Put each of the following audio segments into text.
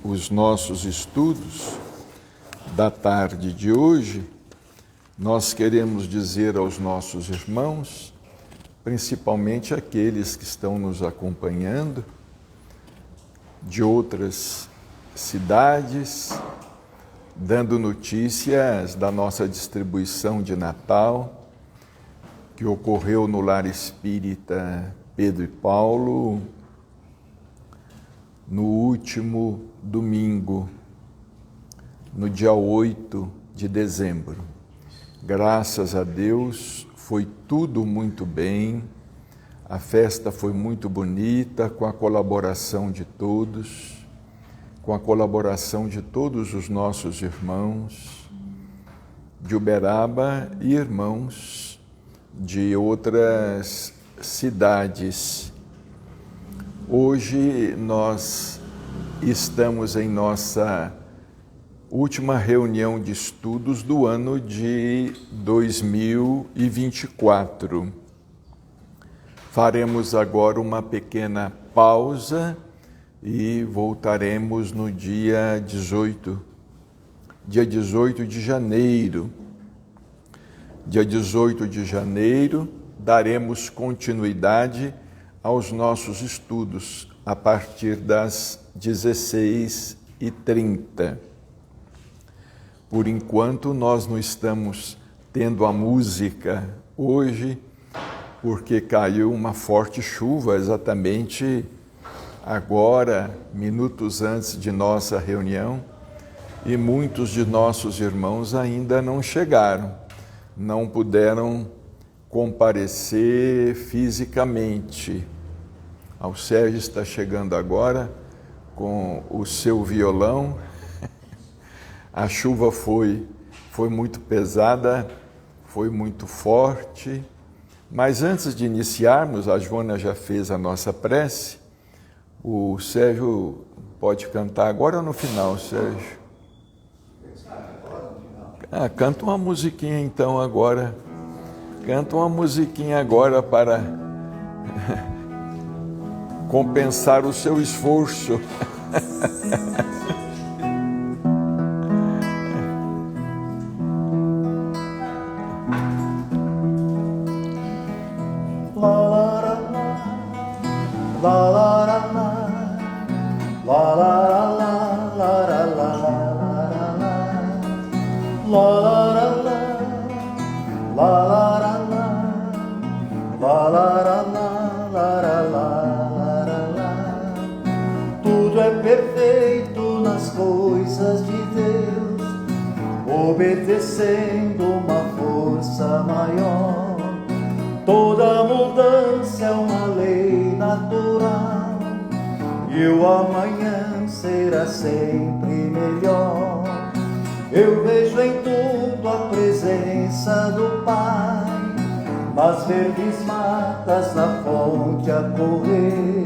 Os nossos estudos da tarde de hoje, nós queremos dizer aos nossos irmãos, principalmente aqueles que estão nos acompanhando de outras cidades, dando notícias da nossa distribuição de Natal, que ocorreu no Lar Espírita Pedro e Paulo, no último domingo, no dia 8 de dezembro. Graças a Deus, foi tudo muito bem, a festa foi muito bonita, com a colaboração de todos, com a colaboração de todos os nossos irmãos de Uberaba e irmãos de outras cidades. Hoje nós estamos em nossa última reunião de estudos do ano de 2024. Faremos agora uma pequena pausa e voltaremos no dia 18 de janeiro. Dia 18 de janeiro, daremos continuidade aos nossos estudos a partir das 16h30. Por enquanto, nós não estamos tendo a música hoje, porque caiu uma forte chuva exatamente agora, minutos antes de nossa reunião, e muitos de nossos irmãos ainda não chegaram, não puderam comparecer fisicamente. O Sérgio está chegando agora com o seu violão. A chuva foi muito pesada, foi muito forte, mas antes de iniciarmos, a Joana já fez a nossa prece. O Sérgio pode cantar agora ou no final, Sérgio? Canta uma musiquinha então agora. Canta uma musiquinha agora para compensar o seu esforço. Tudo é perfeito nas coisas de Deus, obedecendo uma força maior. Toda mudança é uma lei natural, e o amanhã será sempre melhor. Eu vejo em tudo a presença do Pai, nas verdes matas, na fonte a correr,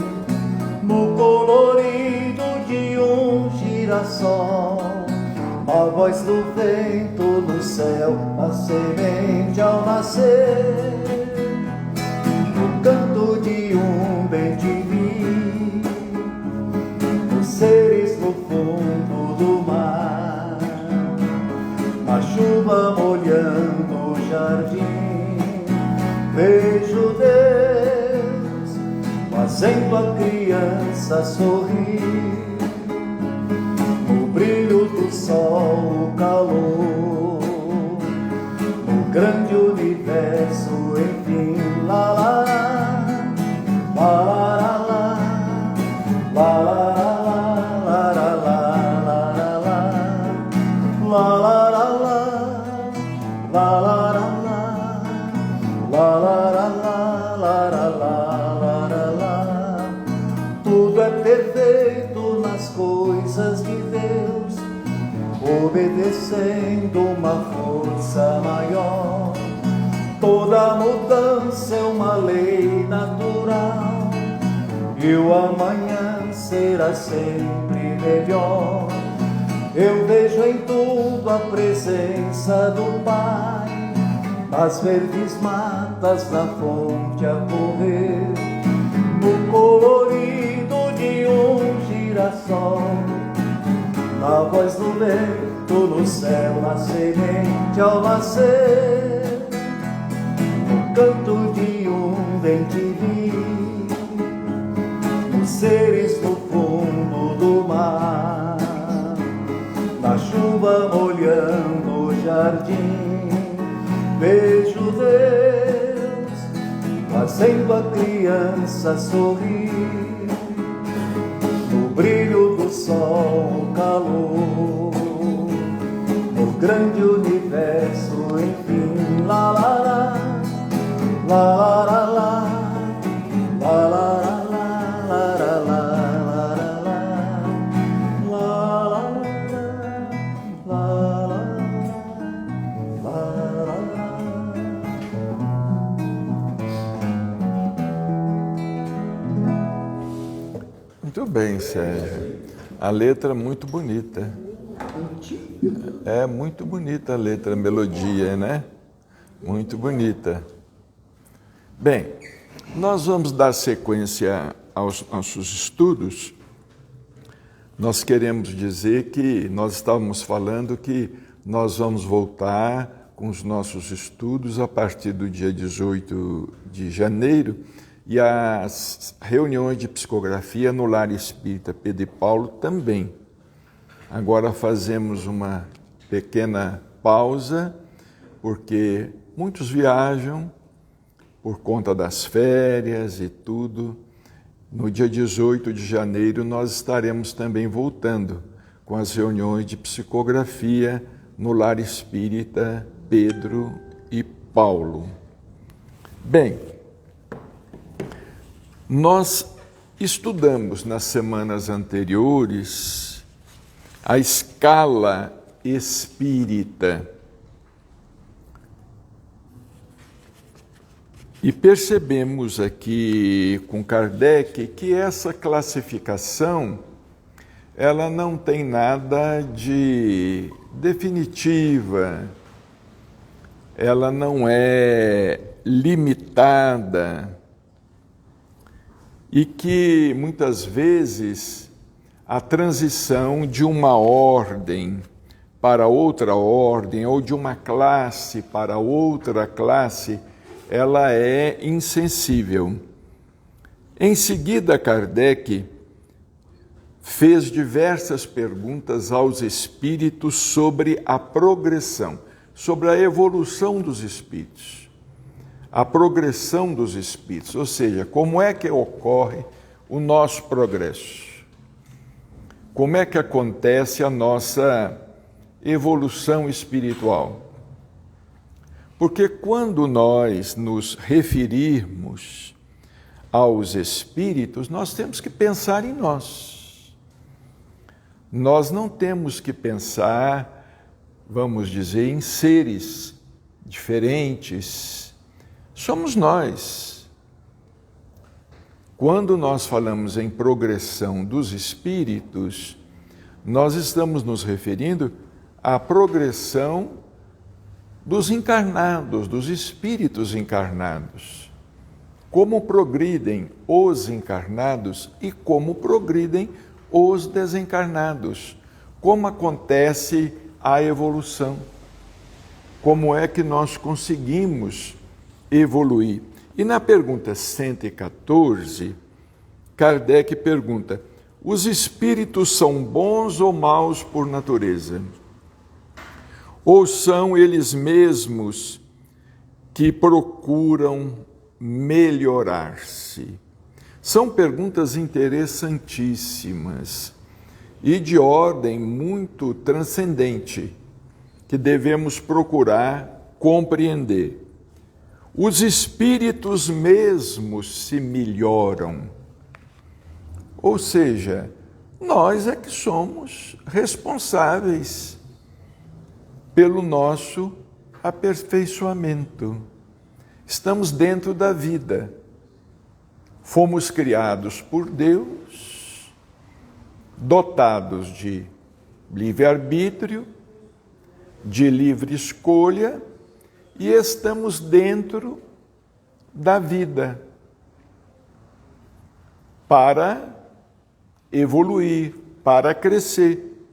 no colorido de um girassol, a voz do vento no céu, a semente ao nascer, o canto de um bem-te-vi, os seres no fundo do mar, a chuva molhando o jardim. Vejo Deus fazendo a criança sorrir, o brilho do sol, o calor, o grande universo, enfim, lá, lá, lá, lá, lá, lá, lá, lá, lá, tudo é perfeito nas coisas de Deus, obedecendo uma força maior. Toda mudança é uma lei natural, e o amanhã será sempre melhor. Eu vejo em tudo a presença do Pai, nas verdes matas, na fonte a correr, no colorido de um girassol, a voz do vento no céu, na semente ao nascer, no canto de um bem-te-vi, os seres no fundo do mar, na chuva molhando o jardim, vejo Deus fazendo a criança sorrir, no brilho do sol, o calor, no grande universo, enfim, lá, lá, lá, lá, lá, lá, lá, lá, lá. Muito bem, Sérgio. A letra é muito bonita. É muito bonita a letra, a melodia, né? Muito bonita. Bem, nós vamos dar sequência aos nossos estudos. Nós queremos dizer que nós estávamos falando que nós vamos voltar com os nossos estudos a partir do dia 18 de janeiro, e as reuniões de psicografia no Lar Espírita Pedro e Paulo também. Agora fazemos uma pequena pausa, porque muitos viajam por conta das férias e tudo. No dia 18 de janeiro nós estaremos também voltando com as reuniões de psicografia no Lar Espírita Pedro e Paulo. Bem, nós estudamos nas semanas anteriores a escala espírita e percebemos aqui com Kardec que essa classificação ela não tem nada de definitiva, ela não é limitada, e que muitas vezes a transição de uma ordem para outra ordem ou de uma classe para outra classe, ela é insensível. Em seguida, Kardec fez diversas perguntas aos espíritos sobre a progressão, sobre a evolução dos espíritos. A progressão dos espíritos, ou seja, como é que ocorre o nosso progresso? Como é que acontece a nossa evolução espiritual? Porque quando nós nos referirmos aos espíritos, nós temos que pensar em nós. Nós não temos que pensar, vamos dizer, em seres diferentes. Somos nós. Quando nós falamos em progressão dos espíritos, nós estamos nos referindo à progressão dos encarnados, dos espíritos encarnados. Como progridem os encarnados e como progridem os desencarnados. Como acontece a evolução. Como é que nós conseguimos evoluir? E na pergunta 114, Kardec pergunta: os espíritos são bons ou maus por natureza? Ou são eles mesmos que procuram melhorar-se? São perguntas interessantíssimas e de ordem muito transcendente, que devemos procurar compreender. Os espíritos mesmos se melhoram. Ou seja, nós é que somos responsáveis pelo nosso aperfeiçoamento. Estamos dentro da vida. Fomos criados por Deus, dotados de livre-arbítrio, de livre escolha, e estamos dentro da vida para evoluir, para crescer.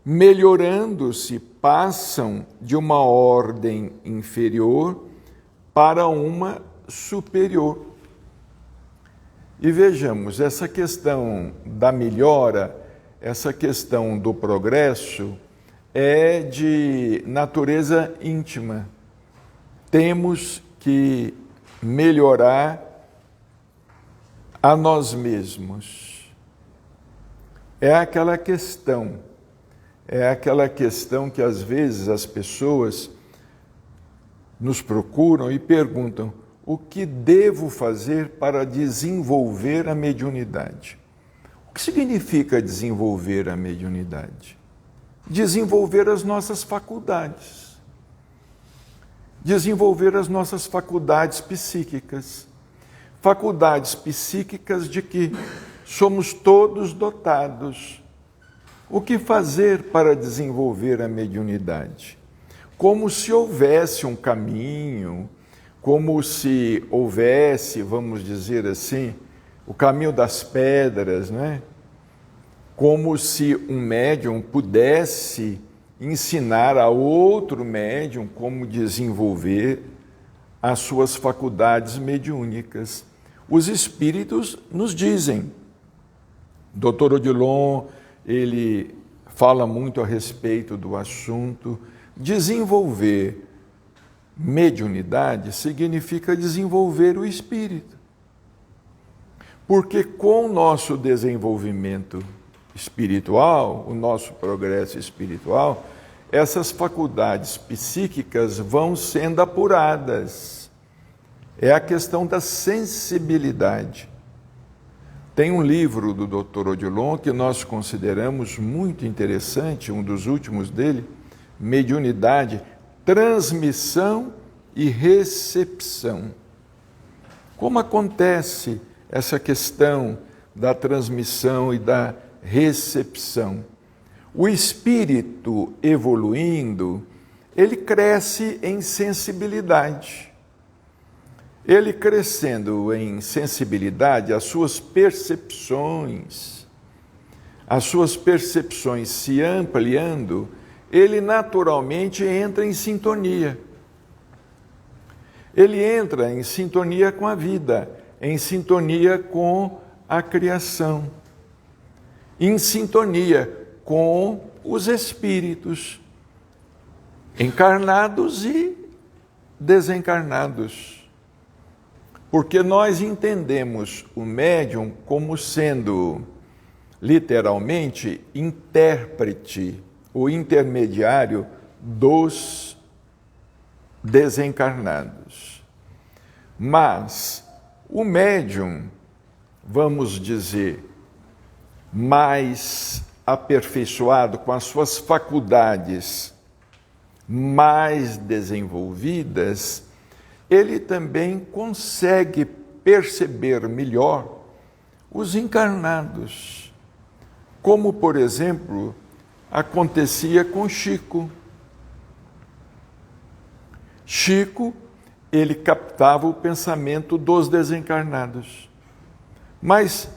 melhorando-se, passam de uma ordem inferior para uma superior. E vejamos, essa questão da melhora, essa questão do progresso é de natureza íntima. Temos que melhorar a nós mesmos. É aquela questão que às vezes as pessoas nos procuram e perguntam: o que devo fazer para desenvolver a mediunidade? O que significa desenvolver a mediunidade? Desenvolver as nossas faculdades. Desenvolver as nossas faculdades psíquicas. Faculdades psíquicas de que somos todos dotados. O que fazer para desenvolver a mediunidade? Como se houvesse um caminho, como se houvesse, vamos dizer assim, o caminho das pedras, não é? Como se um médium pudesse ensinar a outro médium como desenvolver as suas faculdades mediúnicas. Os espíritos nos dizem. Dr. Odilon, ele fala muito a respeito do assunto. Desenvolver mediunidade significa desenvolver o espírito. Porque com o nosso desenvolvimento espiritual, o nosso progresso espiritual, essas faculdades psíquicas vão sendo apuradas. É a questão da sensibilidade. Tem um livro do Dr. Odilon que nós consideramos muito interessante, um dos últimos dele, Mediunidade, Transmissão e Recepção. Como acontece essa questão da transmissão e da recepção? O espírito evoluindo, ele cresce em sensibilidade. Ele crescendo em sensibilidade, as suas percepções se ampliando, ele naturalmente entra em sintonia. Ele entra em sintonia com a vida, em sintonia com a criação, em sintonia com os espíritos, encarnados e desencarnados. Porque nós entendemos o médium como sendo, literalmente, intérprete, o intermediário dos desencarnados. Mas o médium, vamos dizer, mais aperfeiçoado, com as suas faculdades mais desenvolvidas, ele também consegue perceber melhor os encarnados, como, por exemplo, acontecia com Chico. Chico, ele captava o pensamento dos desencarnados, mas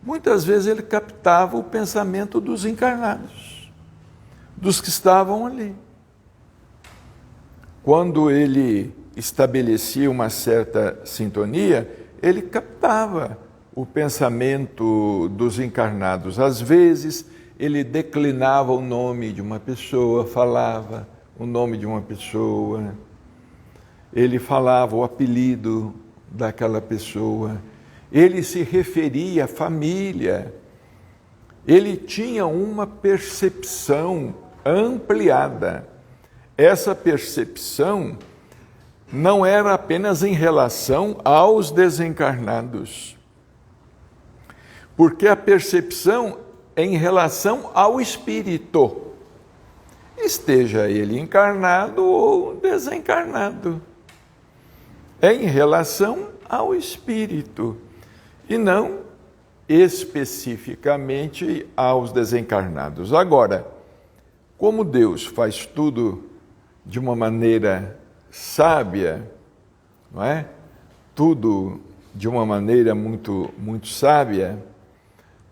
muitas vezes ele captava o pensamento dos encarnados, dos que estavam ali. Quando ele estabelecia uma certa sintonia, ele captava o pensamento dos encarnados. Às vezes, ele declinava o nome de uma pessoa, falava o nome de uma pessoa, ele falava o apelido daquela pessoa, ele se referia à família, ele tinha uma percepção ampliada. Essa percepção não era apenas em relação aos desencarnados, porque a percepção é em relação ao espírito, esteja ele encarnado ou desencarnado. É em relação ao espírito e não especificamente aos desencarnados. Agora, como Deus faz tudo de uma maneira sábia, não é? Tudo de uma maneira muito sábia,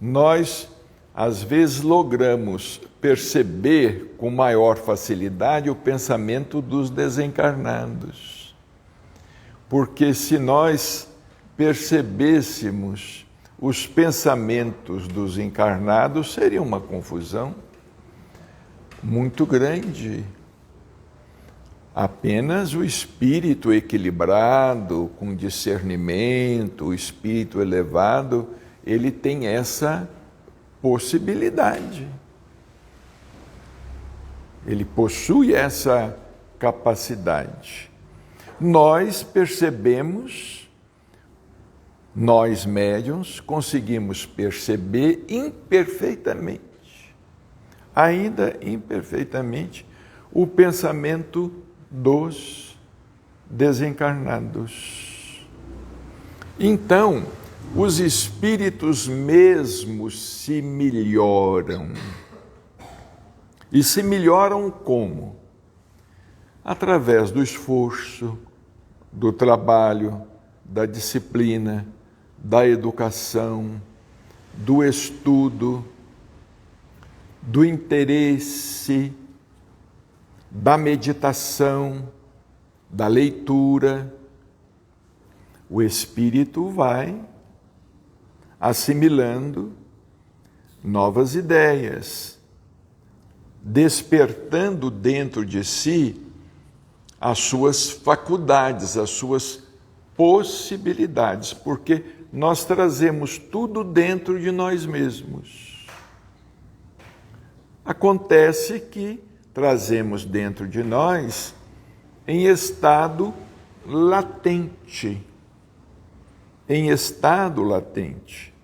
nós às vezes logramos perceber com maior facilidade o pensamento dos desencarnados. Porque se nós percebêssemos os pensamentos dos encarnados, seria uma confusão muito grande. Apenas o espírito equilibrado, com discernimento, o espírito elevado, ele tem essa possibilidade. Ele possui essa capacidade. Nós percebemos, nós médiuns, conseguimos perceber imperfeitamente, ainda imperfeitamente, o pensamento dos desencarnados. Então, os espíritos mesmos se melhoram. E se melhoram como? Através do esforço, do trabalho, da disciplina, da educação, do estudo, do interesse, da meditação, da leitura. O espírito vai assimilando novas ideias, despertando dentro de si as suas faculdades, as suas possibilidades, porque nós trazemos tudo dentro de nós mesmos. Acontece que trazemos dentro de nós em estado latente. Em estado latente.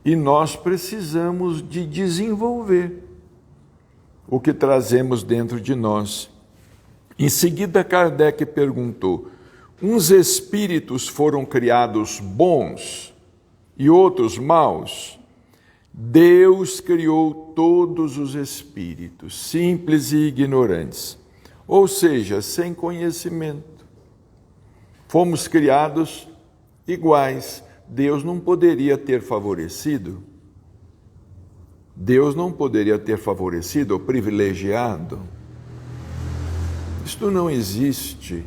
E nós precisamos de desenvolver o que trazemos dentro de nós. Em seguida, Kardec perguntou: uns espíritos foram criados bons e outros maus? Deus criou todos os espíritos, simples e ignorantes, ou seja, sem conhecimento. Fomos criados iguais. Deus não poderia ter favorecido? Deus não poderia ter favorecido ou privilegiado? Isto não existe.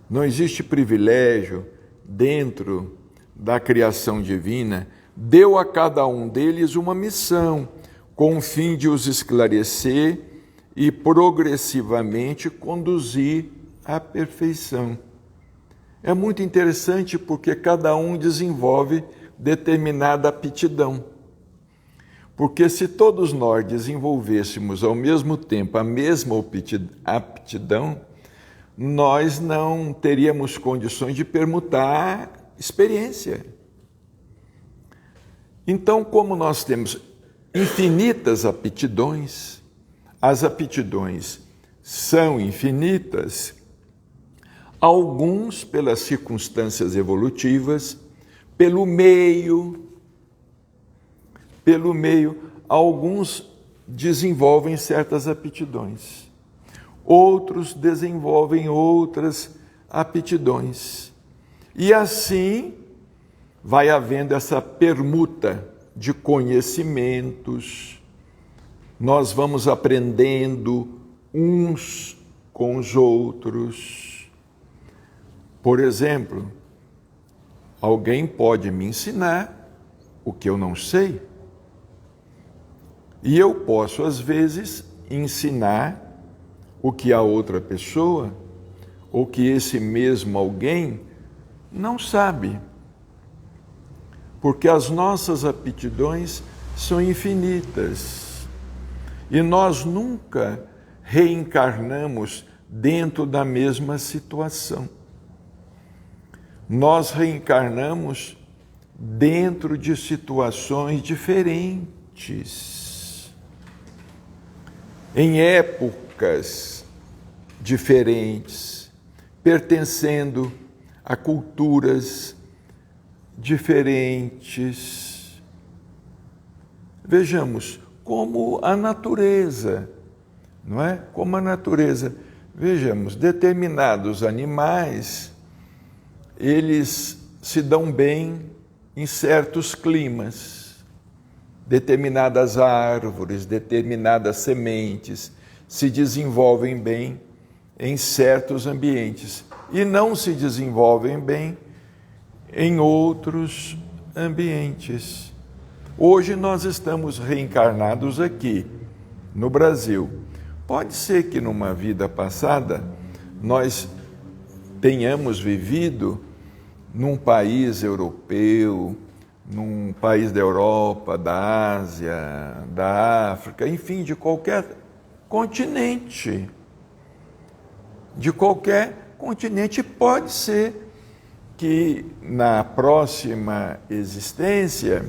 Não existe privilégio dentro da criação divina. Deu a cada um deles uma missão, com o fim de os esclarecer e progressivamente conduzir à perfeição. É muito interessante porque cada um desenvolve determinada aptidão. Porque se todos nós desenvolvêssemos ao mesmo tempo a mesma aptidão, nós não teríamos condições de permutar experiência. Então, como nós temos infinitas aptidões, as aptidões são infinitas, alguns pelas circunstâncias evolutivas, pelo meio, alguns desenvolvem certas aptidões, outros desenvolvem outras aptidões. E assim vai havendo essa permuta de conhecimentos, nós vamos aprendendo uns com os outros. Por exemplo, alguém pode me ensinar o que eu não sei, e eu posso, às vezes, ensinar o que a outra pessoa, ou que esse mesmo alguém não sabe. Porque as nossas aptidões são infinitas. E nós nunca reencarnamos dentro da mesma situação. Nós reencarnamos dentro de situações diferentes, em épocas diferentes, pertencendo a culturas diferentes. Vejamos como a natureza, não é? Como a natureza. Vejamos, determinados animais, eles se dão bem em certos climas. determinadas árvores, determinadas sementes se desenvolvem bem em certos ambientes e não se desenvolvem bem em outros ambientes. Hoje nós estamos reencarnados aqui, no Brasil. Pode ser que numa vida passada nós tenhamos vivido num país europeu, num país da Europa, da Ásia, da África, enfim, de qualquer continente. De qualquer continente. Pode ser que na próxima existência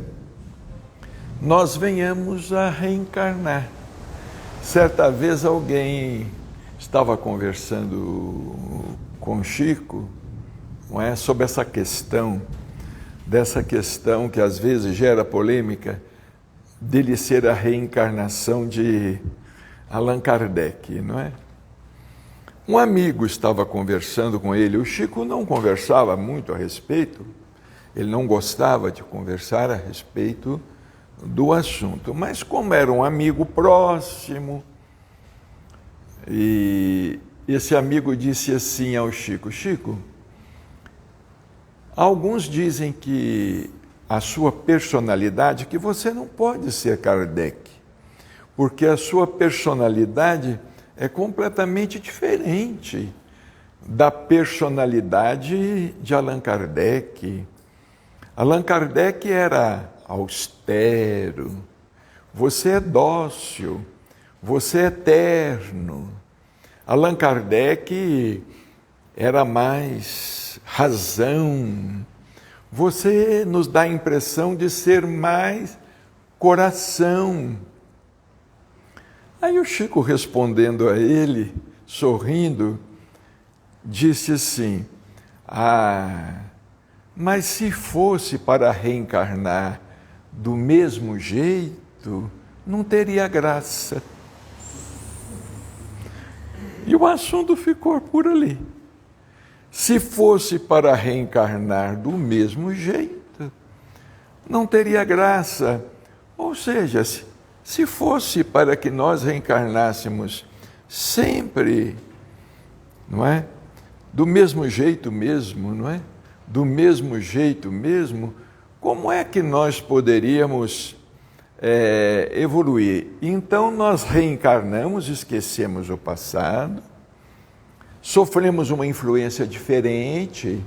nós venhamos a reencarnar. Certa vez alguém estava conversando com Chico, não é, sobre essa questão, dessa questão que às vezes gera polêmica, dele ser a reencarnação de Allan Kardec, não é? Um amigo estava conversando com ele, o Chico não conversava muito a respeito, ele não gostava de conversar a respeito do assunto, mas como era um amigo próximo, e esse amigo disse assim ao Chico: Chico, alguns dizem que a sua personalidade, que você não pode ser Kardec, porque a sua personalidade é completamente diferente da personalidade de Allan Kardec. Allan Kardec era austero, você é dócil, você é eterno. Allan Kardec era mais razão, você nos dá a impressão de ser mais coração. Aí o Chico, respondendo a ele, sorrindo, disse assim: mas se fosse para reencarnar do mesmo jeito, não teria graça. E o assunto ficou por ali. Se fosse para reencarnar do mesmo jeito, não teria graça. Ou seja, se fosse para que nós reencarnássemos sempre, não é? Do mesmo jeito mesmo, não é? Do mesmo jeito mesmo, como é que nós poderíamos evoluir? Então nós reencarnamos, esquecemos o passado, sofremos uma influência diferente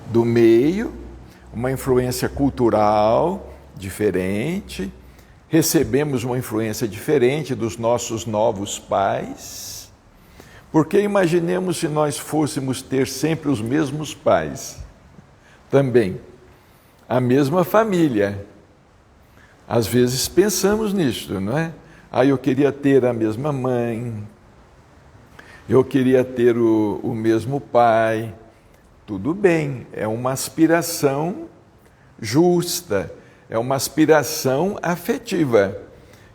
do meio, uma influência cultural diferente, recebemos uma influência diferente dos nossos novos pais, porque imaginemos se nós fôssemos ter sempre os mesmos pais, também, a mesma família. Às vezes pensamos nisso, não é? Eu queria ter a mesma mãe, eu queria ter o mesmo pai. Tudo bem, é uma aspiração justa, é uma aspiração afetiva,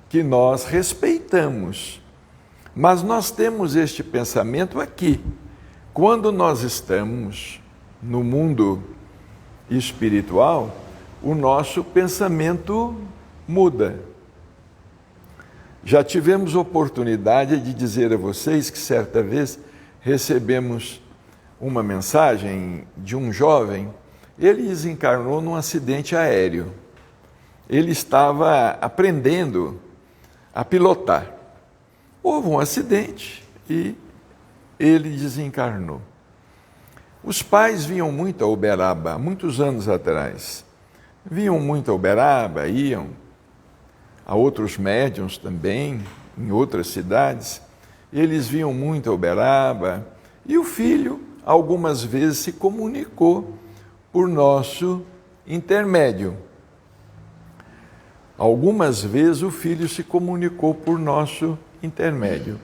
que nós respeitamos. Mas nós temos este pensamento aqui. Quando nós estamos no mundo espiritual, o nosso pensamento muda. Já tivemos oportunidade de dizer a vocês que certa vez recebemos uma mensagem de um jovem. Ele desencarnou num acidente aéreo. Ele estava aprendendo a pilotar. Houve um acidente e ele desencarnou. Os pais vinham muito a Uberaba, muitos anos atrás. Vinham muito a Uberaba, iam a outros médiuns também, em outras cidades. Eles vinham muito a Uberaba e o filho, algumas vezes, se comunicou por nosso intermédio. Algumas vezes o filho se comunicou por nosso intermédio.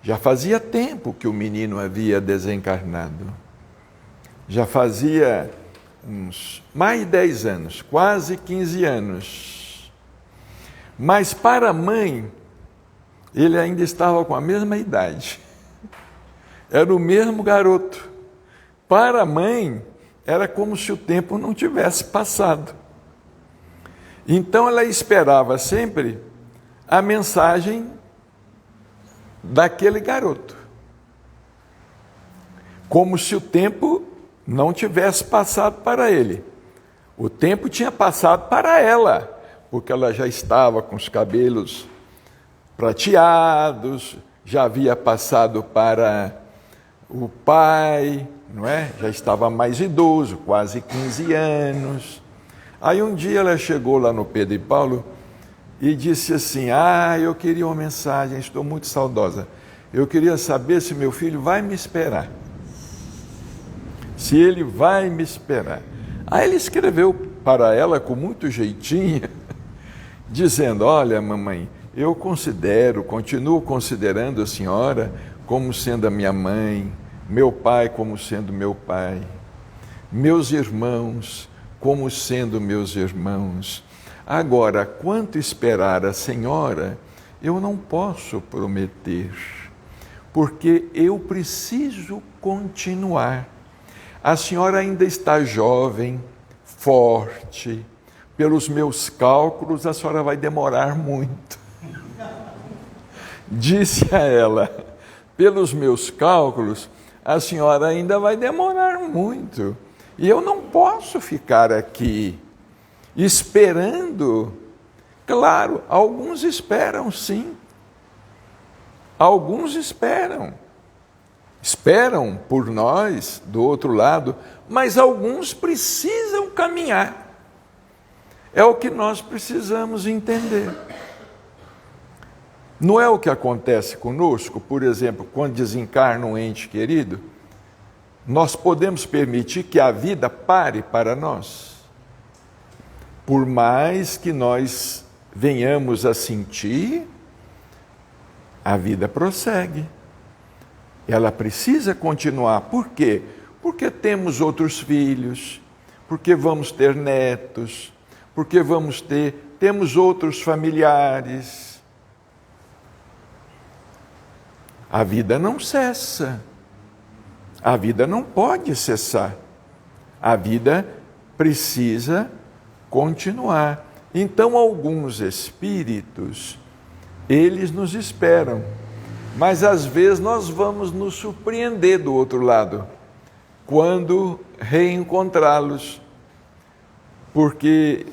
Já fazia tempo que o menino havia desencarnado. Já fazia uns mais de 10 anos, quase 15 anos. Mas para a mãe, ele ainda estava com a mesma idade. Era o mesmo garoto. Para a mãe, era como se o tempo não tivesse passado. Então ela esperava sempre a mensagem daquele garoto, como se o tempo não tivesse passado para ele. O tempo tinha passado para ela, porque ela já estava com os cabelos prateados, já havia passado para o pai, não é? Já estava mais idoso, quase 15 anos. Aí um dia ela chegou lá no Pedro e Paulo e disse assim: eu queria uma mensagem, estou muito saudosa. Eu queria saber se meu filho vai me esperar. Se ele vai me esperar. Aí ele escreveu para ela com muito jeitinho, dizendo: olha, mamãe, eu continuo considerando a senhora como sendo a minha mãe, meu pai como sendo meu pai, meus irmãos como sendo meus irmãos. Agora, quanto esperar a senhora, eu não posso prometer, porque eu preciso continuar. A senhora ainda está jovem, forte. Pelos meus cálculos, a senhora vai demorar muito. Disse a ela: pelos meus cálculos, a senhora ainda vai demorar muito. E eu não posso ficar aqui esperando. Claro, alguns esperam sim. Alguns esperam. Esperam por nós, do outro lado, mas alguns precisam caminhar. É o que nós precisamos entender. Não é o que acontece conosco, por exemplo, quando desencarna um ente querido, nós podemos permitir que a vida pare para nós. Por mais que nós venhamos a sentir, a vida prossegue. Ela precisa continuar. Por quê? Porque temos outros filhos, porque vamos ter netos, porque temos outros familiares. A vida não cessa. A vida não pode cessar. A vida precisa continuar. Então, alguns espíritos, eles nos esperam. Mas às vezes nós vamos nos surpreender do outro lado, quando reencontrá-los, porque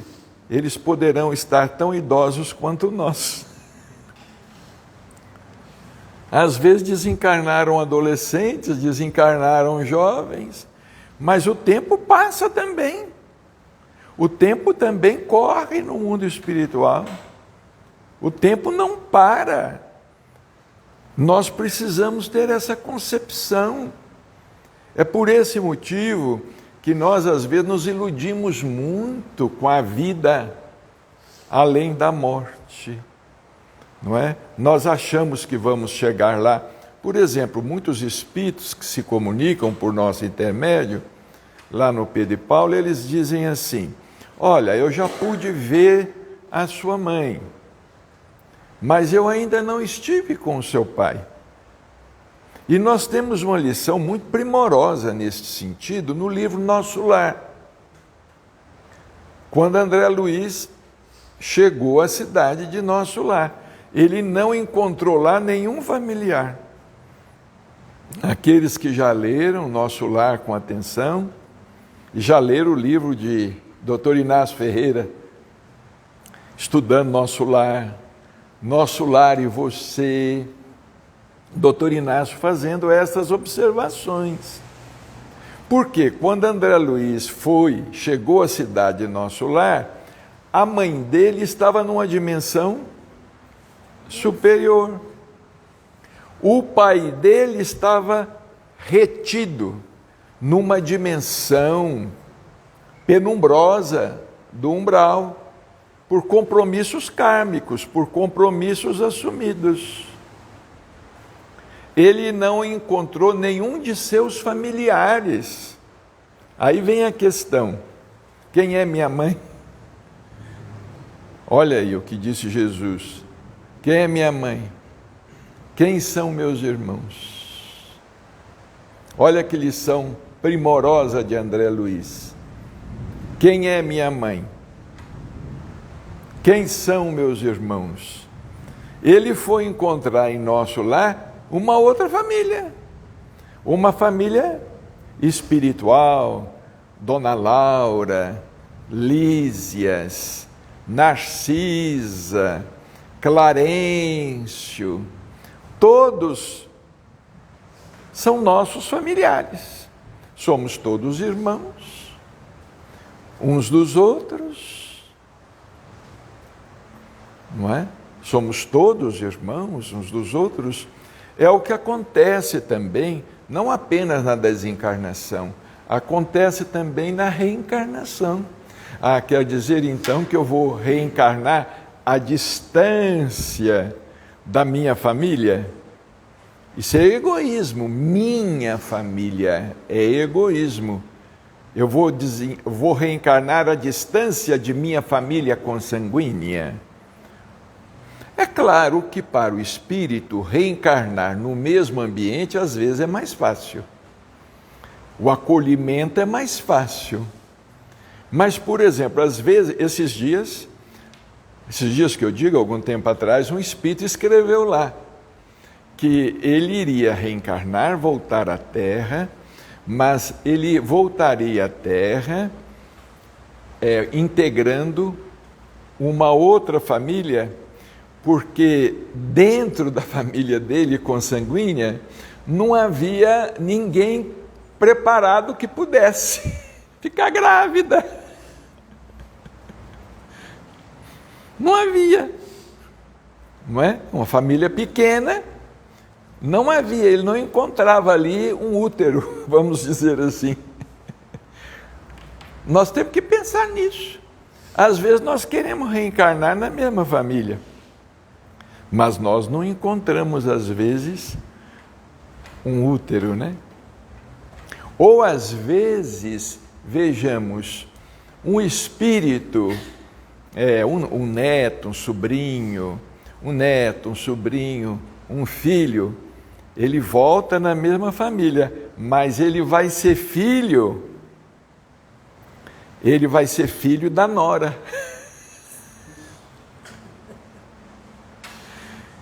eles poderão estar tão idosos quanto nós. Às vezes desencarnaram adolescentes, desencarnaram jovens, mas o tempo passa também. O tempo também corre no mundo espiritual. O tempo não para. Nós precisamos ter essa concepção. É por esse motivo que nós, às vezes, nos iludimos muito com a vida além da morte, não é? Nós achamos que vamos chegar lá. Por exemplo, muitos espíritos que se comunicam por nosso intermédio, lá no Pedro e Paulo, eles dizem assim: olha, eu já pude ver a sua mãe, mas eu ainda não estive com o seu pai. E nós temos uma lição muito primorosa neste sentido no livro Nosso Lar. Quando André Luiz chegou à cidade de Nosso Lar, ele não encontrou lá nenhum familiar. Aqueles que já leram Nosso Lar com atenção, e já leram o livro de Dr. Inácio Ferreira, Estudando Nosso Lar e Você, Dr. Inácio fazendo essas observações. Porque quando André Luiz chegou à cidade de Nosso Lar, a mãe dele estava numa dimensão superior. O pai dele estava retido numa dimensão penumbrosa do umbral, por compromissos kármicos, por compromissos assumidos. Ele não encontrou nenhum de seus familiares. Aí vem a questão: quem é minha mãe? Olha aí o que disse Jesus: quem é minha mãe? Quem são meus irmãos? Olha que lição primorosa de André Luiz. Quem é minha mãe? Quem são meus irmãos? Ele foi encontrar em nosso lar uma outra família. Uma família espiritual, Dona Laura, Lísias, Narcisa, Clarencio, todos são nossos familiares. Somos todos irmãos, uns dos outros, não é? Somos todos irmãos uns dos outros. É o que acontece também, não apenas na desencarnação, acontece também na reencarnação. Quer dizer então que eu vou reencarnar à distância da minha família? Isso é egoísmo. Minha família é egoísmo. Eu vou reencarnar à distância de minha família consanguínea. É claro que para o espírito reencarnar no mesmo ambiente às vezes é mais fácil. O acolhimento é mais fácil. Mas, por exemplo, às vezes, esses dias que eu digo, algum tempo atrás, um espírito escreveu lá que ele iria reencarnar, voltar à Terra, mas ele voltaria à Terra integrando uma outra família, porque dentro da família dele, consanguínea, não havia ninguém preparado que pudesse ficar grávida. Não havia, não é? Uma família pequena, não havia, ele não encontrava ali um útero, vamos dizer assim. Nós temos que pensar nisso. Às vezes nós queremos reencarnar na mesma família, mas nós não encontramos, às vezes, um útero, né? Ou, às vezes, vejamos, um espírito, um neto, um sobrinho, um filho, ele volta na mesma família, mas ele vai ser filho da nora.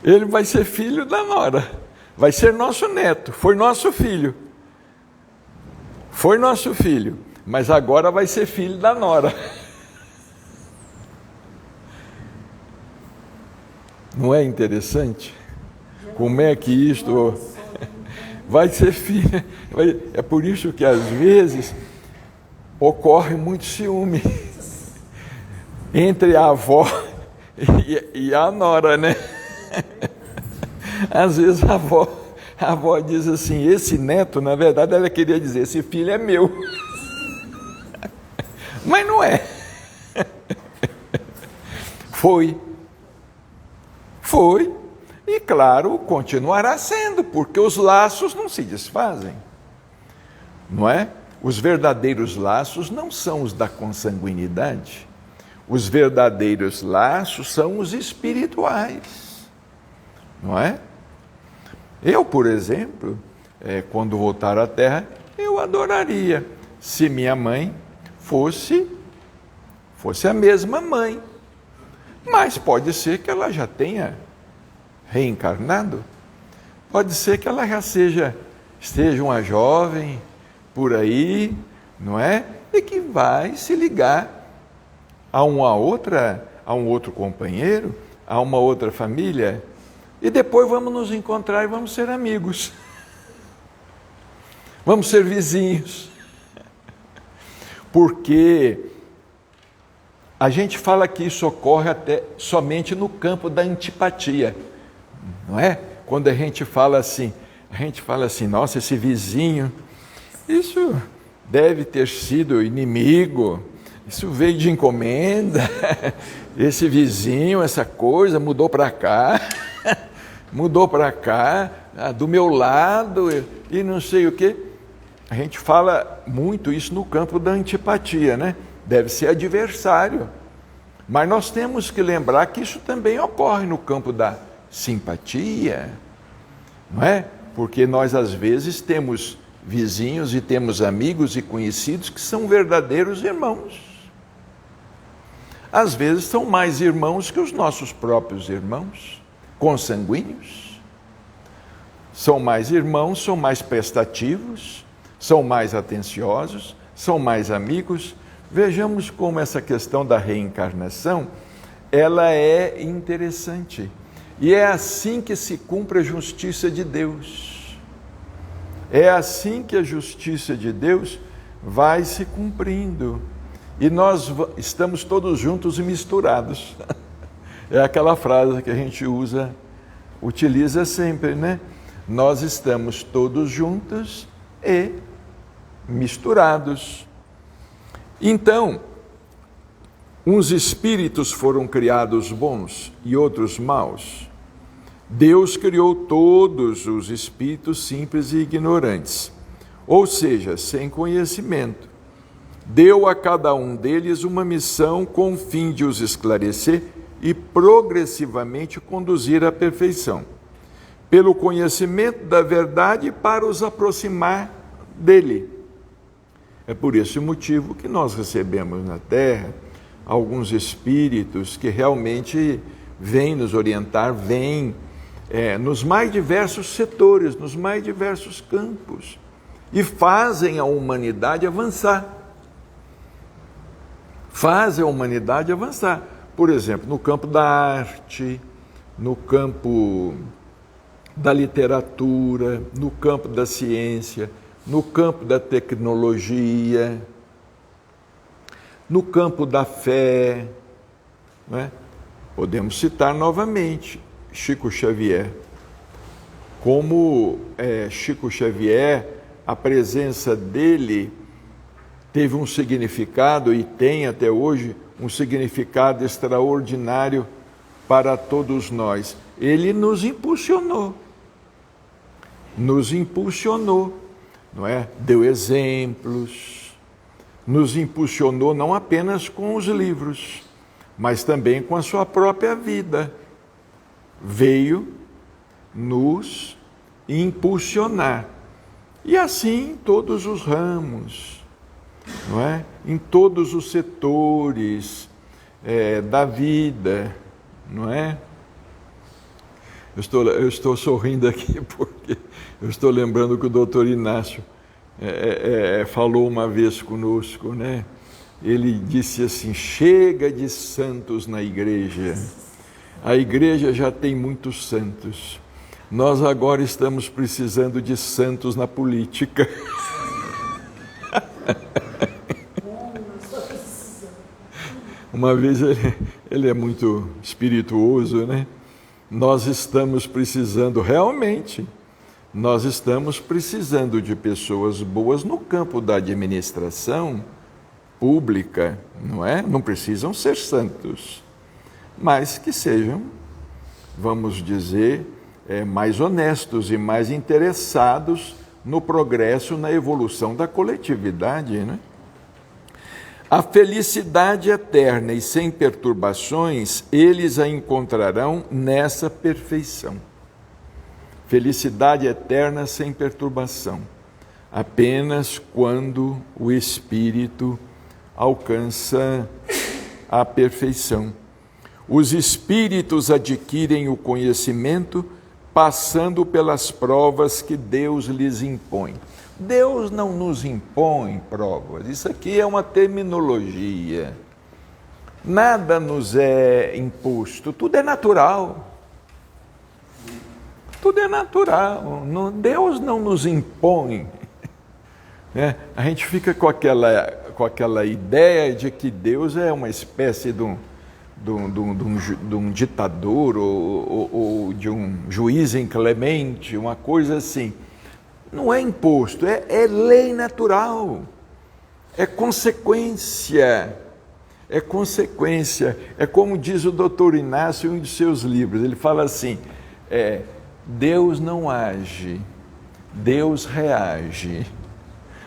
Ele vai ser filho da nora, vai ser nosso neto, foi nosso filho, mas agora vai ser filho da nora. Não é interessante? Como é que isto vai ser filho? É por isso que às vezes ocorre muito ciúme entre a avó e a nora, né? Às vezes a avó diz assim, esse neto, na verdade ela queria dizer, esse filho é meu. Mas não é. Foi. E claro, continuará sendo, porque os laços não se desfazem. Não é? Os verdadeiros laços não são os da consanguinidade. Os verdadeiros laços são os espirituais. Não é? Eu, por exemplo, quando voltar à Terra, eu adoraria se minha mãe fosse a mesma mãe. Mas pode ser que ela já tenha reencarnado. Pode ser que ela já esteja uma jovem por aí, não é? E que vai se ligar a um outro companheiro, a uma outra família. E depois vamos nos encontrar e vamos ser amigos. Vamos ser vizinhos. Porque a gente fala que isso ocorre até somente no campo da antipatia. Não é? Quando a gente fala assim, nossa, esse vizinho, isso deve ter sido inimigo, isso veio de encomenda, esse vizinho, essa coisa, mudou para cá, do meu lado, e não sei o quê. A gente fala muito isso no campo da antipatia, né? Deve ser adversário. Mas nós temos que lembrar que isso também ocorre no campo da simpatia, não é? Porque nós, às vezes, temos vizinhos e temos amigos e conhecidos que são verdadeiros irmãos. Às vezes são mais irmãos que os nossos próprios irmãos, consanguíneos. São mais irmãos, são mais prestativos, são mais atenciosos, são mais amigos. Vejamos como essa questão da reencarnação, ela é interessante. E é assim que se cumpre a justiça de Deus. É assim que a justiça de Deus vai se cumprindo. E nós estamos todos juntos e misturados. É aquela frase que a gente utiliza sempre, né? Nós estamos todos juntos e misturados. Então, uns espíritos foram criados bons e outros maus. Deus criou todos os espíritos simples e ignorantes, ou seja, sem conhecimento. Deu a cada um deles uma missão com o fim de os esclarecer e progressivamente conduzir à perfeição, pelo conhecimento da verdade para os aproximar dele. É por esse motivo que nós recebemos na Terra alguns espíritos que realmente vêm nos orientar, vêm nos mais diversos setores, nos mais diversos campos, e fazem a humanidade avançar. Fazem a humanidade avançar. Por exemplo, no campo da arte, no campo da literatura, no campo da ciência, no campo da tecnologia, no campo da fé, não é? Podemos citar novamente Chico Xavier. Como Chico Xavier, a presença dele teve um significado e tem até hoje um significado extraordinário para todos nós. Ele nos impulsionou, não é? Deu exemplos, nos impulsionou não apenas com os livros, mas também com a sua própria vida. Veio nos impulsionar. E assim em todos os ramos, não é? Em todos os setores da vida, não é? Eu estou sorrindo aqui porque eu estou lembrando que o doutor Inácio falou uma vez conosco, né? Ele disse assim: chega de santos na igreja. A igreja já tem muitos santos. Nós agora estamos precisando de santos na política. Uma vez ele é muito espirituoso, né? Nós estamos precisando, realmente, nós estamos precisando de pessoas boas no campo da administração pública, não é? Não precisam ser santos, mas que sejam, vamos dizer, mais honestos e mais interessados no progresso, na evolução da coletividade, né? A felicidade eterna e sem perturbações, eles a encontrarão nessa perfeição. Felicidade eterna sem perturbação, apenas quando o espírito alcança a perfeição. Os espíritos adquirem o conhecimento passando pelas provas que Deus lhes impõe. Deus não nos impõe provas, isso aqui é uma terminologia. Nada nos é imposto, tudo é natural. Tudo é natural, Deus não nos impõe. A gente fica com aquela ideia de que Deus é uma espécie de um ditador ou de um juiz inclemente, uma coisa assim. Não é imposto, é lei natural, é consequência, é como diz o doutor Inácio em um de seus livros, ele fala assim, Deus não age, Deus reage,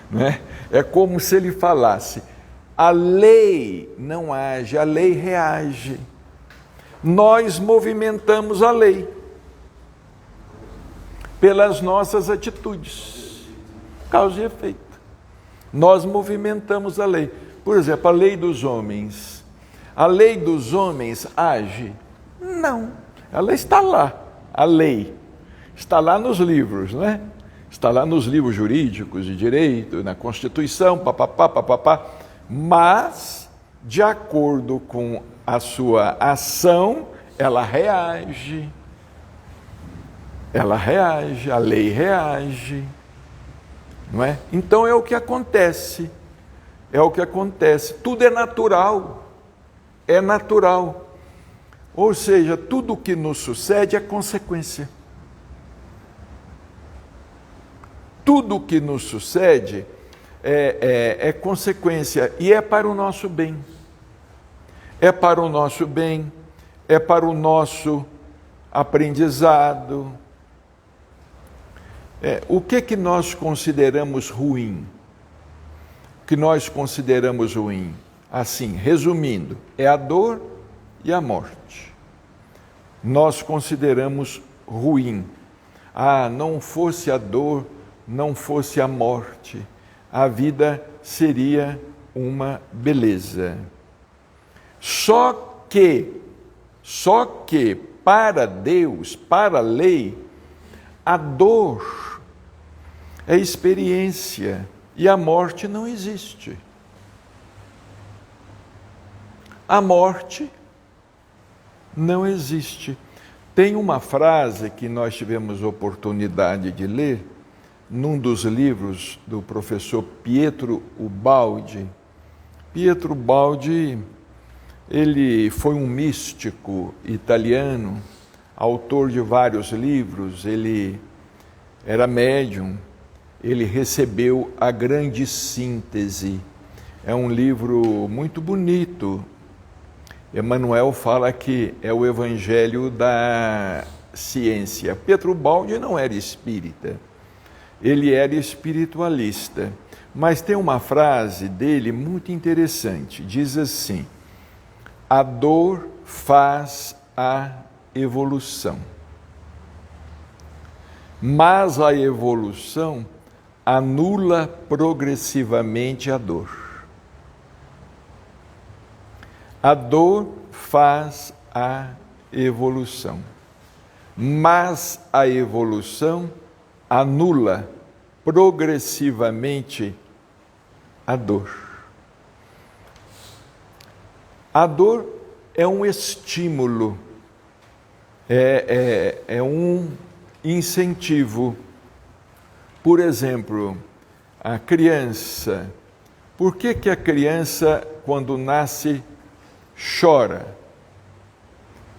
não é? É como se ele falasse, a lei não age, a lei reage, nós movimentamos a lei pelas nossas atitudes, causa e efeito. Nós movimentamos a lei. Por exemplo, a lei dos homens. A lei dos homens age? Não. Ela está lá, a lei. Está lá nos livros, não é? Está lá nos livros jurídicos de direito, na Constituição, papapá, papapá. Mas, de acordo com a sua ação, ela reage. Ela reage, a lei reage. Não é? Então é o que acontece. É o que acontece. Tudo é natural. É natural. Ou seja, tudo o que nos sucede é consequência. Tudo o que nos sucede é consequência e é para o nosso bem. É para o nosso bem, é para o nosso aprendizado. O que nós consideramos ruim? O que nós consideramos ruim? Assim, resumindo, é a dor e a morte. Nós consideramos ruim. Não fosse a dor, não fosse a morte, a vida seria uma beleza. Só que para Deus, para a lei, a dor é experiência e a morte não existe. A morte não existe. Tem uma frase que nós tivemos oportunidade de ler num dos livros do professor Pietro Ubaldi. Pietro Ubaldi, ele foi um místico italiano, autor de vários livros, ele era médium, ele recebeu a Grande Síntese. É um livro muito bonito. Emmanuel fala que é o evangelho da ciência. Pietro Ubaldi não era espírita, ele era espiritualista. Mas tem uma frase dele muito interessante, diz assim: a dor faz a evolução, mas a evolução anula progressivamente a dor. A dor faz a evolução, mas a evolução anula progressivamente a dor. A dor é um estímulo, é um incentivo. Por exemplo, a criança. Por que a criança, quando nasce, chora?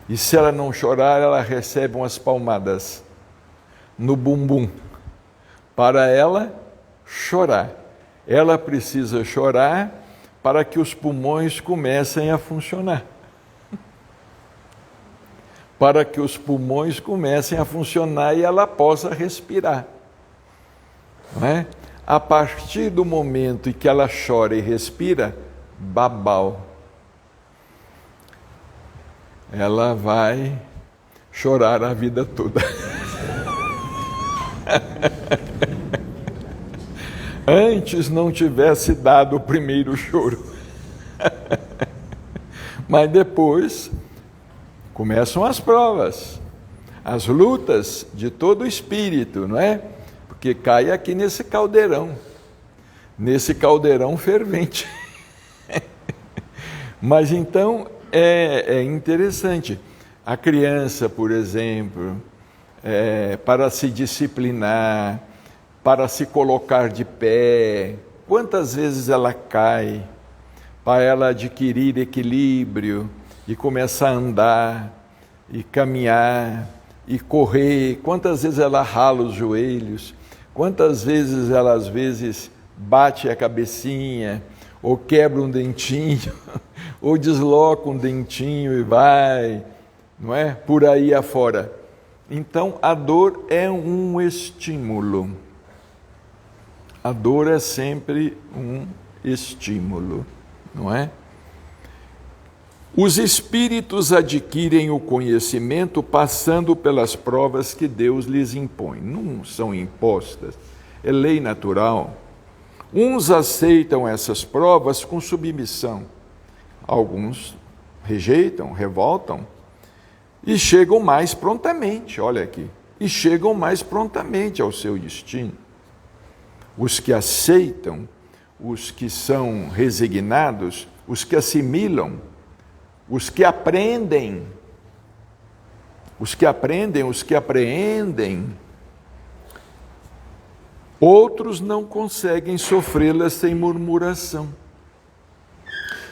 E se ela não chorar, ela recebe umas palmadas no bumbum. Para ela chorar. Ela precisa chorar para que os pulmões comecem a funcionar. Para que os pulmões comecem a funcionar e ela possa respirar. Não é? A partir do momento em que ela chora e respira, babau. Ela vai chorar a vida toda. Antes não tivesse dado o primeiro choro. Mas depois começam as provas, as lutas de todo o espírito, não é? Porque cai aqui nesse caldeirão fervente. Mas então é interessante. A criança, por exemplo, para se disciplinar, para se colocar de pé, quantas vezes ela cai, para ela adquirir equilíbrio e começar a andar, e caminhar, e correr, quantas vezes ela rala os joelhos, quantas vezes ela às vezes bate a cabecinha, ou quebra um dentinho, ou desloca um dentinho e vai, não é? Por aí afora. Então, a dor é um estímulo. A dor é sempre um estímulo, não é? Os espíritos adquirem o conhecimento passando pelas provas que Deus lhes impõe. Não são impostas, é lei natural. Uns aceitam essas provas com submissão, alguns rejeitam, revoltam, e chegam mais prontamente, olha aqui, e chegam mais prontamente ao seu destino. Os que aceitam, os que são resignados, os que assimilam, os que aprendem, os que apreendem, outros não conseguem sofrê-la sem murmuração.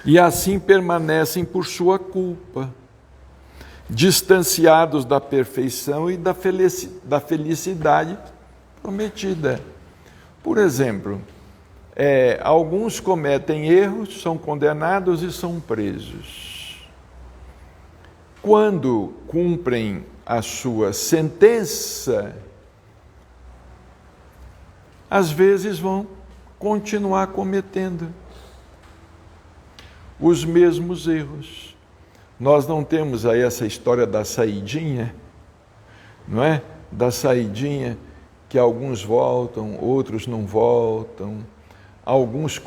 E assim permanecem por sua culpa, distanciados da perfeição e da felicidade prometida. Por exemplo, alguns cometem erros, são condenados e são presos. Quando cumprem a sua sentença, às vezes vão continuar cometendo os mesmos erros. Nós não temos aí essa história da saidinha, não é? Da saidinha, que alguns voltam, outros não voltam. Alguns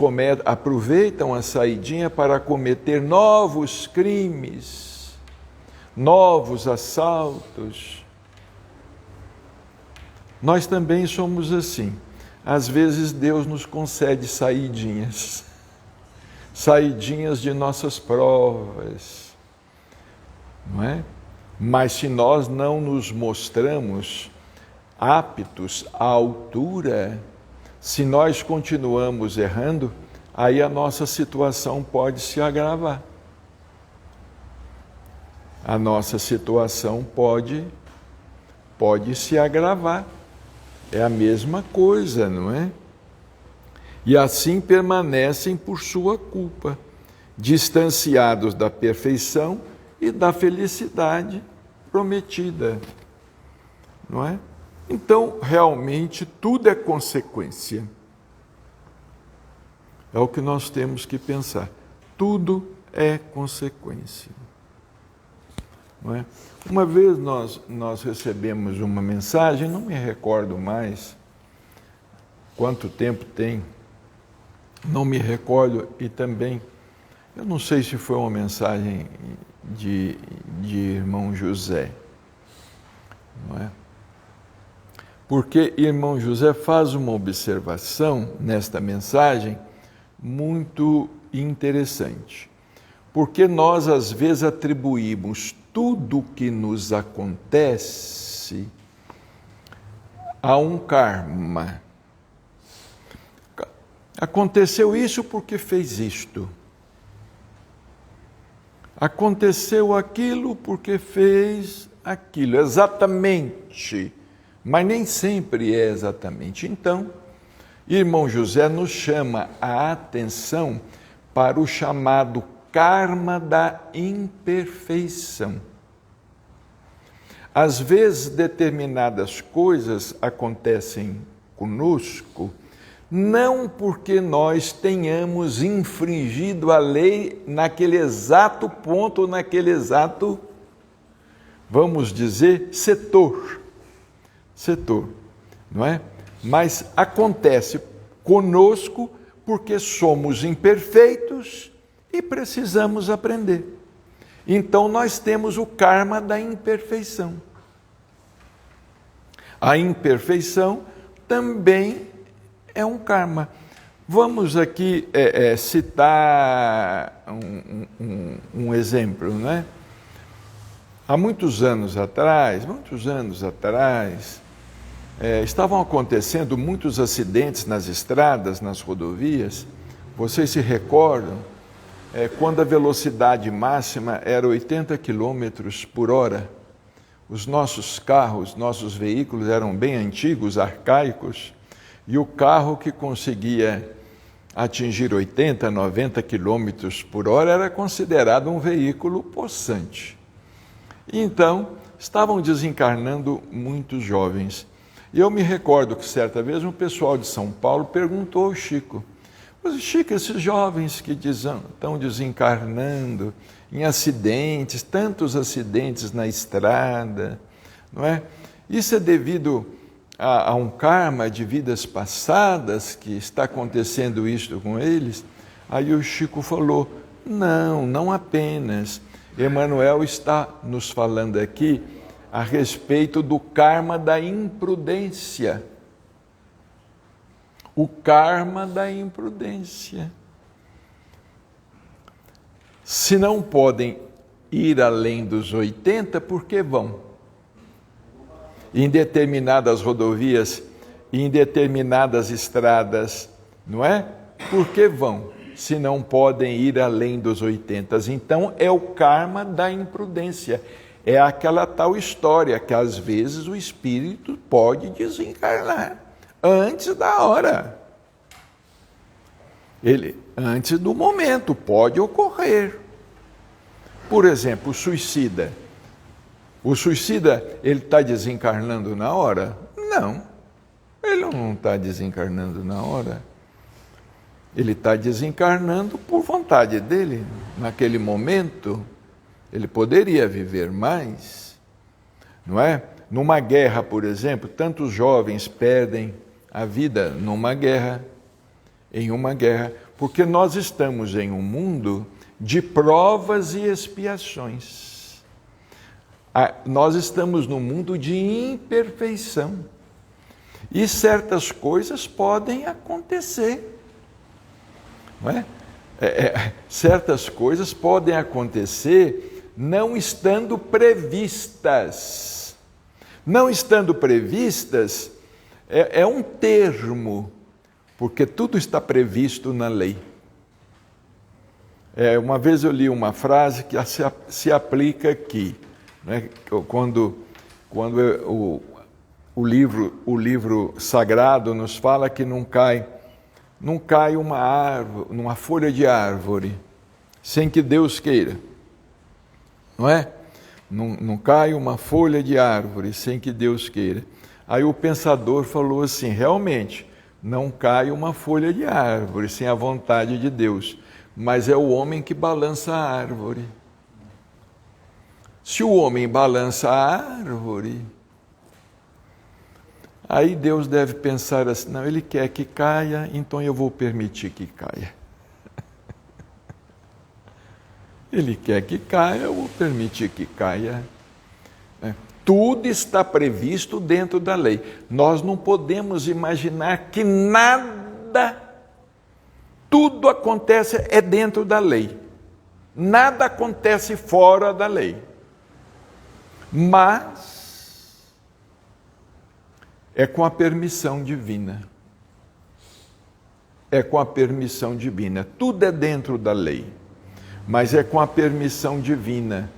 aproveitam a saidinha para cometer novos crimes, novos assaltos. Nós também somos assim. Às vezes Deus nos concede saidinhas de nossas provas, não é? Mas se nós não nos mostramos aptos à altura, se nós continuamos errando, aí a nossa situação pode se agravar. A nossa situação pode se agravar. É a mesma coisa, não é? E assim permanecem por sua culpa, distanciados da perfeição e da felicidade prometida, não é? Então, realmente, tudo é consequência. É o que nós temos que pensar. Tudo é consequência. Não é? Uma vez nós recebemos uma mensagem, não me recordo mais quanto tempo tem, não me recordo, e também, eu não sei se foi uma mensagem de irmão José, não é? Porque irmão José faz uma observação nesta mensagem muito interessante. Porque nós, às vezes, atribuímos tudo o que nos acontece a um karma. Aconteceu isso porque fez isto. Aconteceu aquilo porque fez aquilo. Exatamente. Mas nem sempre é exatamente. Então, irmão José nos chama a atenção para o chamado karma da imperfeição. Às vezes, determinadas coisas acontecem conosco, não porque nós tenhamos infringido a lei naquele exato ponto, naquele exato, vamos dizer, setor, não é? Mas acontece conosco porque somos imperfeitos e precisamos aprender. Então nós temos o karma da imperfeição. A imperfeição também é um karma. Vamos aqui citar um exemplo, não é? Há muitos anos atrás, estavam acontecendo muitos acidentes nas estradas, nas rodovias. Vocês se recordam? Quando a velocidade máxima era 80 quilômetros por hora, os nossos carros, nossos veículos eram bem antigos, arcaicos, e o carro que conseguia atingir 80, 90 quilômetros por hora era considerado um veículo possante. Então, estavam desencarnando muitos jovens. E eu me recordo que certa vez um pessoal de São Paulo perguntou ao Chico: mas Chico, esses jovens que estão desencarnando em acidentes, tantos acidentes na estrada, não é? Isso é devido a um karma de vidas passadas que está acontecendo isto com eles? Aí o Chico falou: não apenas. Emmanuel está nos falando aqui a respeito do karma da imprudência. O karma da imprudência. Se não podem ir além dos 80, por que vão? Em determinadas rodovias, em determinadas estradas, não é? Por que vão, se não podem ir além dos 80? Então, é o karma da imprudência. É aquela tal história que, às vezes, o espírito pode desencarnar antes da hora. Antes do momento, pode ocorrer. Por exemplo, o suicida. O suicida, ele está desencarnando na hora? Não, ele não está desencarnando na hora. Ele está desencarnando por vontade dele. Naquele momento, ele poderia viver mais, não é? Numa guerra, por exemplo, tantos jovens perdem a vida em uma guerra, porque nós estamos em um mundo de provas e expiações. Nós estamos num mundo de imperfeição. E certas coisas podem acontecer. Não é? Certas coisas podem acontecer não estando previstas. Não estando previstas é um termo, porque tudo está previsto na lei. Uma vez eu li uma frase que se aplica aqui, né? Quando o livro sagrado nos fala que não cai uma árvore, uma folha de árvore, sem que Deus queira, não é? Não cai uma folha de árvore sem que Deus queira. Aí o pensador falou assim, realmente, não cai uma folha de árvore sem a vontade de Deus, mas é o homem que balança a árvore. Se o homem balança a árvore, aí Deus deve pensar assim, não, ele quer que caia, então eu vou permitir que caia. Ele quer que caia, eu vou permitir que caia. Tudo está previsto dentro da lei. Nós não podemos imaginar que tudo acontece dentro da lei. Nada acontece fora da lei. Mas é com a permissão divina. É com a permissão divina. Tudo é dentro da lei, mas é com a permissão divina,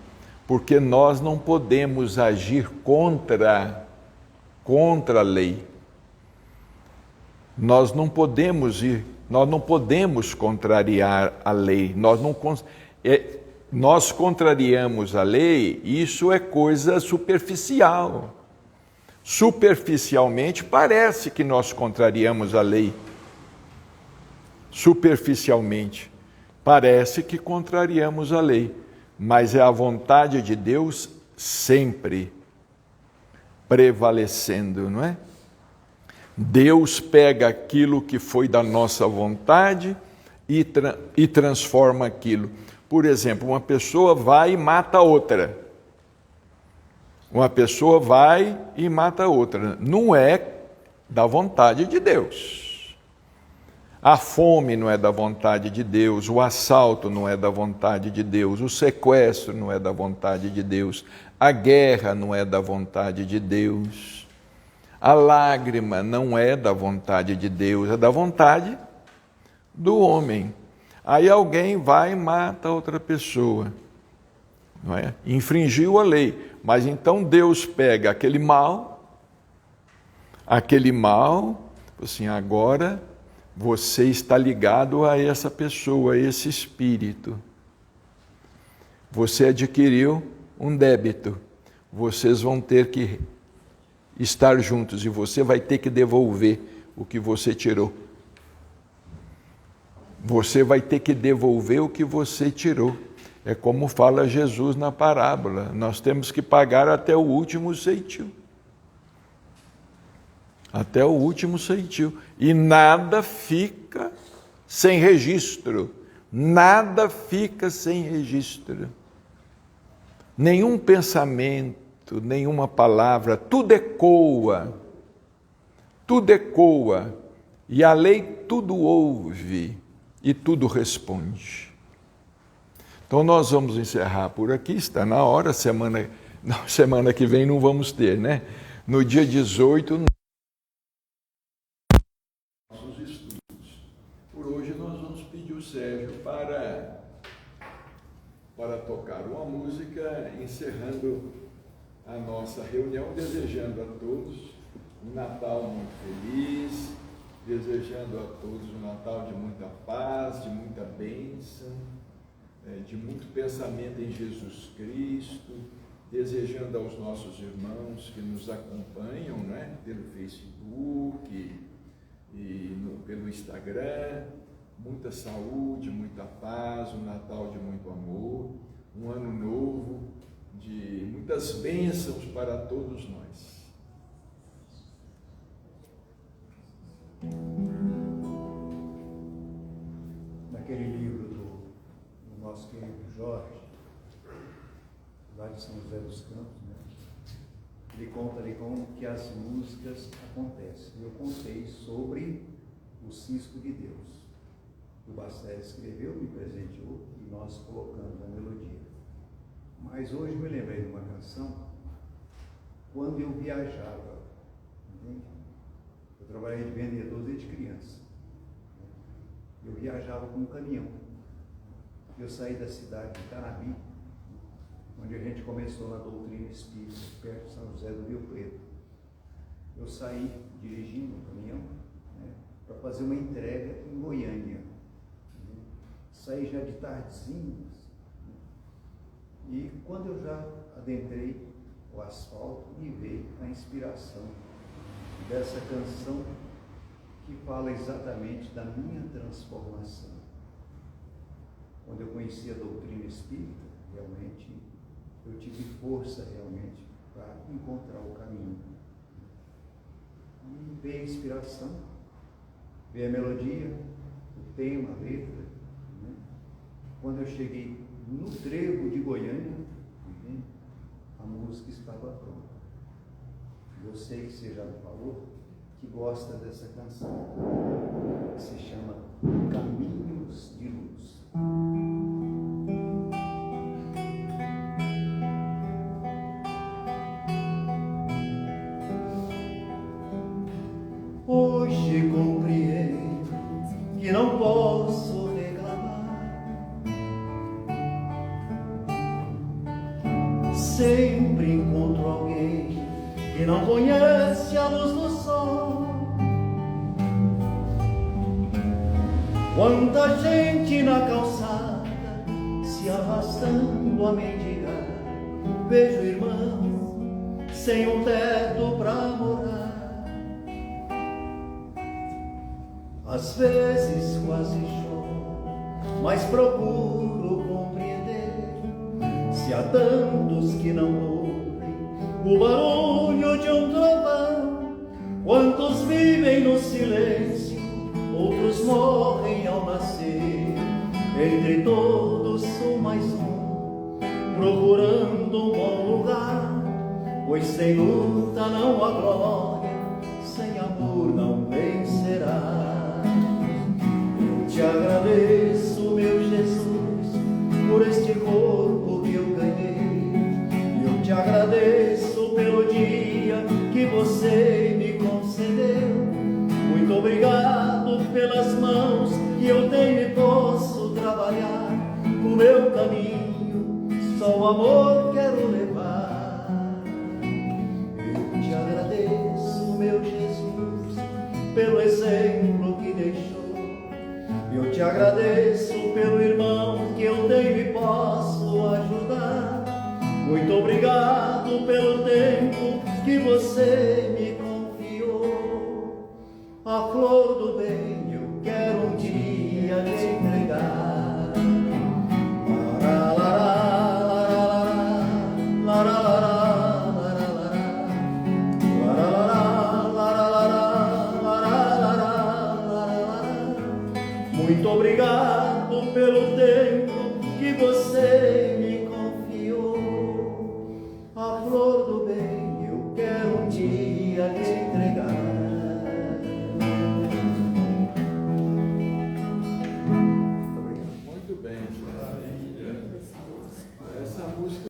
porque nós não podemos agir contra a lei. Nós não podemos contrariar a lei. Nós contrariamos a lei, isso é coisa superficial. Superficialmente parece que nós contrariamos a lei. Superficialmente parece que contrariamos a lei, mas é a vontade de Deus sempre prevalecendo, não é? Deus pega aquilo que foi da nossa vontade e transforma aquilo. Por exemplo, uma pessoa vai e mata outra. Uma pessoa vai e mata outra. Não é da vontade de Deus. A fome não é da vontade de Deus, o assalto não é da vontade de Deus, o sequestro não é da vontade de Deus, a guerra não é da vontade de Deus, a lágrima não é da vontade de Deus, é da vontade do homem. Aí alguém vai e mata outra pessoa, não é? Infringiu a lei, mas então Deus pega aquele mal, assim, agora você está ligado a essa pessoa, a esse espírito. Você adquiriu um débito, vocês vão ter que estar juntos e você vai ter que devolver o que você tirou. Você vai ter que devolver o que você tirou. É como fala Jesus na parábola, nós temos que pagar até o último ceitil. Até o último ceitil. E nada fica sem registro. Nada fica sem registro. nenhum pensamento, nenhuma palavra, tudo ecoa, e a lei tudo ouve e tudo responde. Então nós vamos encerrar por aqui, está na hora, semana que vem não vamos ter, né? No dia 18, nossos estudos. Por hoje nós vamos pedir o Sérgio para tocar uma música, encerrando a nossa reunião, desejando a todos um Natal muito feliz, desejando a todos um Natal de muita paz, de muita bênção, de muito pensamento em Jesus Cristo, desejando aos nossos irmãos que nos acompanham, né, pelo Facebook pelo Instagram, muita saúde, muita paz, um Natal de muito amor, um ano novo de muitas bênçãos para todos nós. Naquele livro do nosso querido Jorge, lá de São José dos Campos, né? Ele conta ali como que as músicas acontecem. Eu contei sobre o Cisco de Deus. O Bacelli escreveu, me presenteou e nós colocamos a melodia. Mas hoje me lembrei de uma canção quando eu viajava, entende? Eu trabalhei de vendedor desde criança. Eu viajava com um caminhão. Eu saí da cidade de Tanabi, onde a gente começou na doutrina espírita, perto de São José do Rio Preto. Eu saí dirigindo o caminhão, né, para fazer uma entrega em Goiânia. Saí já de tardezinha, e quando eu já adentrei o asfalto, me veio a inspiração dessa canção que fala exatamente da minha transformação. Quando eu conheci a doutrina espírita, realmente eu tive força realmente para encontrar o caminho. E veio a inspiração, veio a melodia, o tema, a letra. Né? Quando eu cheguei no trevo de Goiânia, né, a música estava pronta. Eu sei que você já me falou que gosta dessa canção, que se chama Caminhos de Luz. Hoje compreendo que não posso reclamar. Sempre encontro alguém que não conhece a luz do sol. Quanta gente na calçada se arrastando a mendigar. Vejo irmãos sem um teto pra morar. Às vezes quase choro, mas procuro compreender. Se há tantos que não ouvem o barulho de um trovão, quantos vivem no silêncio, outros morrem ao nascer. Entre todos sou mais um, procurando um bom lugar, pois sem luta não há glória, sem amor não vencerá. Eu te agradeço, meu Jesus, por este corpo que eu ganhei. Eu te agradeço pelo dia que você me concedeu. Muito obrigado pelas mãos que eu tenho e posso trabalhar. O meu caminho, só o amor quero levar. Eu te agradeço, meu Jesus, pelo exemplo que deixou. Eu te agradeço pelo irmão que eu tenho e posso ajudar. Muito obrigado pelo tempo que você me confiou. A flor do bem eu quero um dia te entregar. Muito obrigado pelo tempo que você me confiou. Pai.